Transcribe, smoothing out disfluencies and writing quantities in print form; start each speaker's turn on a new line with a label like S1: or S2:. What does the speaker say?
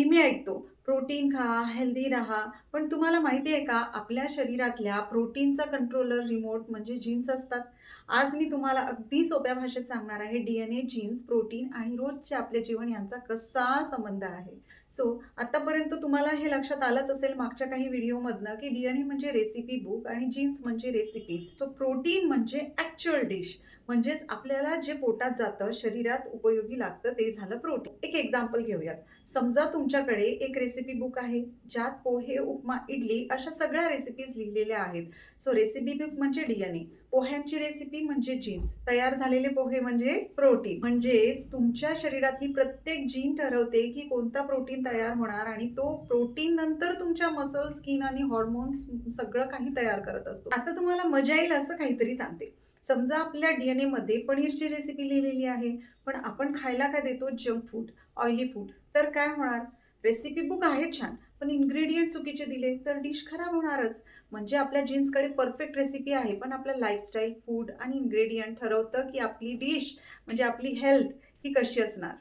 S1: नेहमी ऐकतो, प्रोटीन खा, हेल्दी राहा. पण तुम्हाला माहिती आहे का, आपल्या शरीरातल्या प्रोटीनचा कंट्रोलर रिमोट म्हणजे जीन्स असतात. आज मी तुम्हाला अगदी सोप्या भाषेत सांगणार आहे, डी जीन्स, प्रोटीन आणि रोजचे आपले जीवन यांचा कसा संबंध आहे. आतापर्यंत तुम्हाला हे लक्षात आलंच असेल मागच्या काही व्हिडिओमधनं, की डी म्हणजे रेसिपी बुक आणि जीन्स म्हणजे रेसिपीज. प्रोटीन म्हणजे ॲक्चुअल डिश. म्हणजेच आपल्याला जे पोटात जातं, शरीरात उपयोगी लागतं ते झालं प्रोटीन. एक एक्झाम्पल घेऊयात. समजा तुमच्याकडे एक रेसिपी बुक आहे, ज्यात पोहे, उपमा, इडली अशा सगळ्या रेसिपीज लिहिलेल्या आहेत. रेसिपी बुक म्हणजे डी पोह्यांची रेसिपी म्हणजे जीन्स, तयार झालेले पोहे म्हणजे प्रोटीन. म्हणजेच तुमच्या शरीरातली प्रत्येक जीन ठरवते, की कोणता प्रोटीन तयार होणार आणि तो प्रोटीन नंतर तुमच्या मसल, स्किन आणि हॉर्मोन्स सगळं काही तयार करत असतो. आता तुम्हाला मजा येईल असं काहीतरी सांगते. समजा आपल्या मध्ये पनीरची रेसिपी लिहिलेली आहे, पण आपण खायला काय देतो? Junk food, oily food. तर काय होणार? रेसिपी बुक आहे छान, पण इन्ग्रेडियंट चुकीचे दिले तर डिश खराब होणारच. म्हणजे आपल्या जीन्सकडे परफेक्ट रेसिपी आहे, पण आपलं लाईफस्टाईल, फूड आणि इन्ग्रेडियंट ठरवतं, की आपली डिश म्हणजे आपली हेल्थ ही कशी असणार.